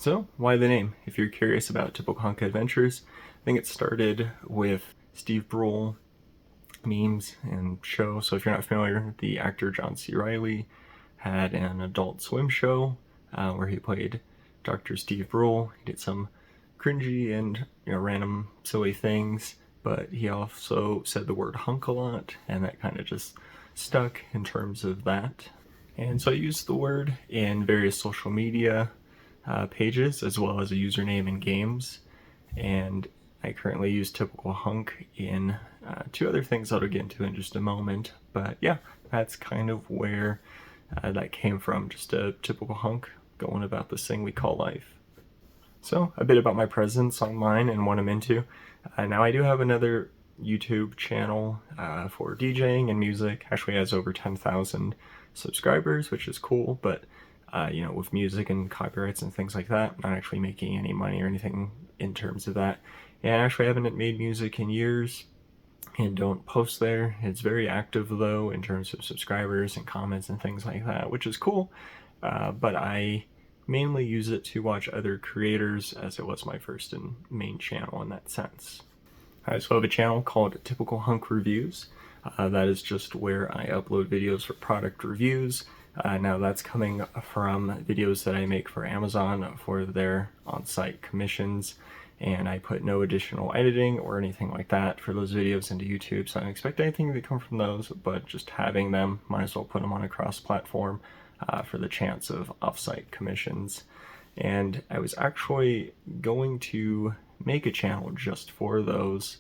So, why the name? If you're curious about Typical Hunk Adventures, I think it started with Steve Brule memes and show. So if you're not familiar, the actor John C. Reilly had an Adult Swim show where he played Dr. Steve Brule. He did some cringy and random silly things, but he also said the word hunk a lot, and that kind of just stuck in terms of that. And so I used the word in various social media pages as well as a username in games, and I currently use Typical Hunk in two other things I'll get into in just a moment. But yeah, that's kind of where that came from, just a typical hunk going about this thing we call life. So a bit about my presence online and what I'm into. Now I do have another YouTube channel for DJing and music. Actually has over 10,000 subscribers, which is cool, but with music and copyrights and things like that, not actually making any money or anything in terms of that. And actually I haven't made music in years and don't post there. It's very active though in terms of subscribers and comments and things like that, which is cool. But I mainly use it to watch other creators, as it was my first and main channel in that sense. I also have a channel called Typical Hunk Reviews. That is just where I upload videos for product reviews. Now that's coming from videos that I make for Amazon for their on-site commissions, and I put no additional editing or anything like that for those videos into YouTube, so I don't expect anything to come from those, but just having them, might as well put them on a cross-platform for the chance of off-site commissions. And I was actually going to make a channel just for those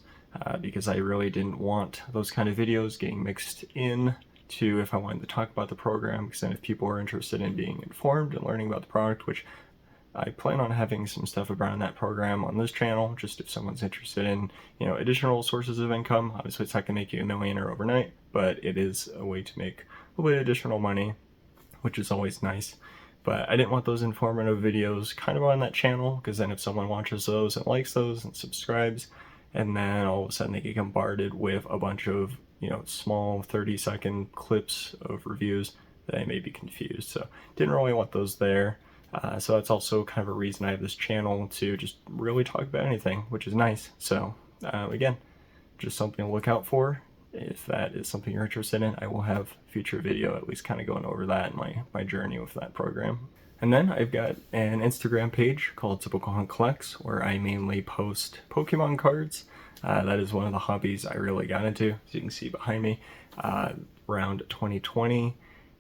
because I really didn't want those kind of videos getting mixed in to if I wanted to talk about the program, because then if people are interested in being informed and learning about the product, which I plan on having some stuff around that program on this channel, just if someone's interested in, additional sources of income. Obviously it's not gonna make you a millionaire overnight, but it is a way to make a little bit of additional money, which is always nice. But I didn't want those informative videos kind of on that channel, because then if someone watches those and likes those and subscribes, and then all of a sudden they get bombarded with a bunch of small 30-second clips of reviews, that I may be confused. So didn't really want those there. So that's also kind of a reason I have this channel, to just really talk about anything, which is nice. So again, just something to look out for. If that is something you're interested in, I will have future video at least kind of going over that and my journey with that program. And then I've got an Instagram page called Typical Hunk Collects, where I mainly post Pokemon cards. That is one of the hobbies I really got into, as you can see behind me, around 2020.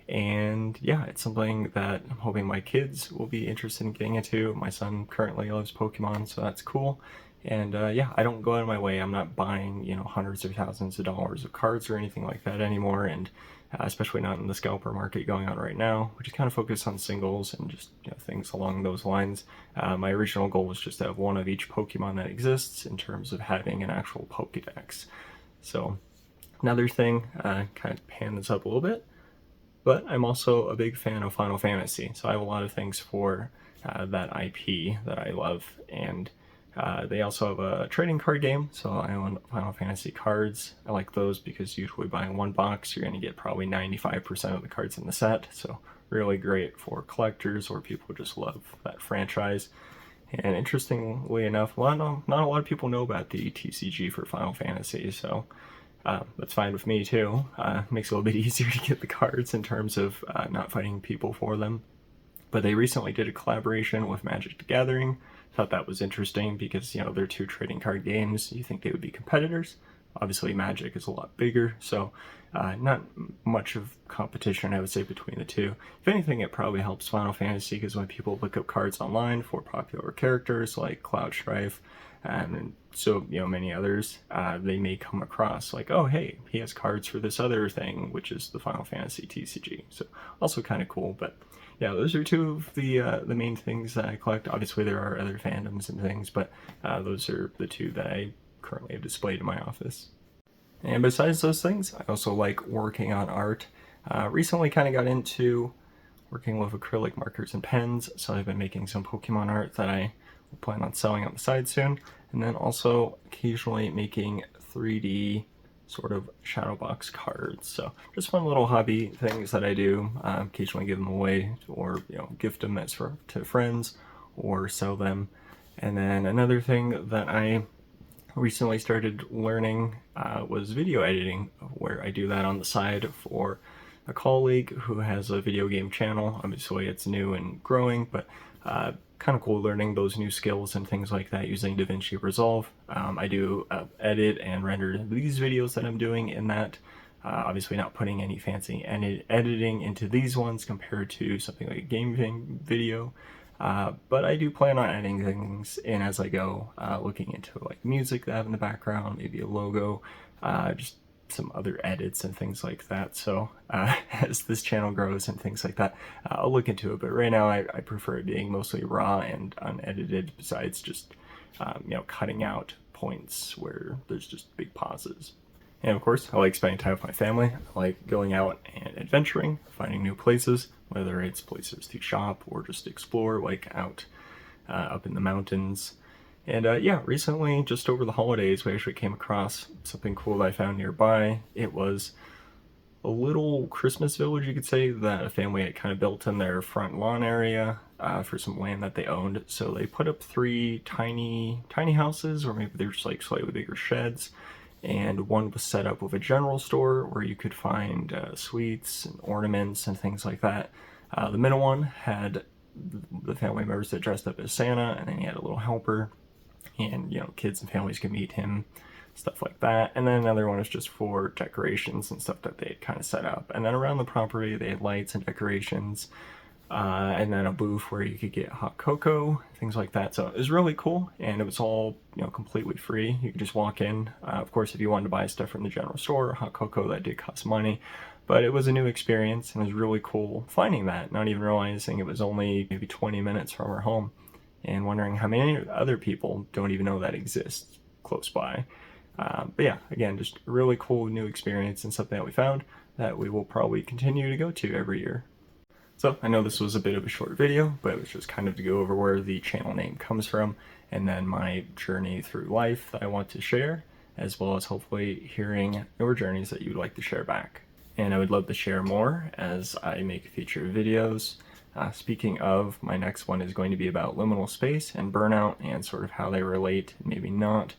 And yeah, it's something that I'm hoping my kids will be interested in getting into. My son currently loves Pokemon, so that's cool. And yeah, I don't go out of my way. I'm not buying, hundreds of thousands of dollars of cards or anything like that anymore. And especially not in the scalper market going on right now, which is kind of focused on singles and just things along those lines. My original goal was just to have one of each Pokemon that exists in terms of having an actual Pokedex. So another thing, kind of pan this up a little bit, but I'm also a big fan of Final Fantasy. So I have a lot of things for that IP that I love, and they also have a trading card game, so I own Final Fantasy cards. I like those because usually buying one box, you're going to get probably 95% of the cards in the set, so really great for collectors or people who just love that franchise. And interestingly enough, not a lot of people know about the TCG for Final Fantasy, so that's fine with me too. Makes it a little bit easier to get the cards in terms of not fighting people for them. But they recently did a collaboration with Magic the Gathering. Thought that was interesting because, they're two trading card games. You think they would be competitors. Obviously, Magic is a lot bigger, so not much of competition, I would say, between the two. If anything, it probably helps Final Fantasy, because when people look up cards online for popular characters like Cloud Strife and so many others, they may come across like, oh hey, he has cards for this other thing, which is the Final Fantasy TCG. So also kind of cool. But yeah, those are two of the main things that I collect. Obviously there are other fandoms and things, but those are the two that I currently have displayed in my office. And besides those things, I also like working on art. Recently kind of got into working with acrylic markers and pens, so I've been making some Pokemon art that I will plan on selling on the side soon, and then also occasionally making 3D sort of shadow box cards. So just fun little hobby things that I do. Occasionally give them away, or gift them to friends, or sell them. And then another thing that I recently started learning was video editing, where I do that on the side for a colleague who has a video game channel. Obviously it's new and growing, but kind of cool learning those new skills and things like that using DaVinci Resolve. I do edit and render these videos that I'm doing in that. Obviously not putting any fancy editing into these ones compared to something like a gaming video. But I do plan on adding things in as I go, looking into like music that I have in the background, maybe a logo, just some other edits and things like that. So as this channel grows and things like that, I'll look into it. But right now I prefer it being mostly raw and unedited, besides just cutting out points where there's just big pauses. And of course, I like spending time with my family. I like going out and adventuring, finding new places, whether it's places to shop or just explore, like out up in the mountains. And yeah, recently, just over the holidays, we actually came across something cool that I found nearby. It was a little Christmas village, you could say, that a family had kind of built in their front lawn area for some land that they owned. So they put up 3 tiny houses, or maybe they're just like slightly bigger sheds. And one was set up with a general store where you could find sweets and ornaments and things like that. The middle one had the family members that dressed up as Santa, and then he had a little helper, and kids and families could meet him, stuff like that. And then another one was just for decorations and stuff that they had kind of set up. And then around the property they had lights and decorations, and then a booth where you could get hot cocoa, things like that. So it was really cool, and it was all completely free. You could just walk in. Of course, if you wanted to buy stuff from the general store, hot cocoa, that did cost money, but it was a new experience, and it was really cool finding that, not even realizing it was only maybe 20 minutes from our home, and wondering how many other people don't even know that exists close by. But yeah, again, just a really cool new experience, and something that we found that we will probably continue to go to every year. So I know this was a bit of a short video, but it was just kind of to go over where the channel name comes from, and then my journey through life that I want to share, as well as hopefully hearing your journeys that you'd like to share back. And I would love to share more as I make future videos. Speaking of, my next one is going to be about liminal space and burnout, and sort of how they relate, maybe not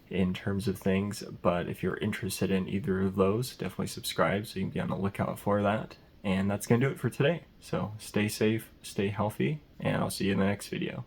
in terms of things, but if you're interested in either of those, definitely subscribe so you can be on the lookout for that. And that's going to do it for today. So stay safe, stay healthy, and I'll see you in the next video.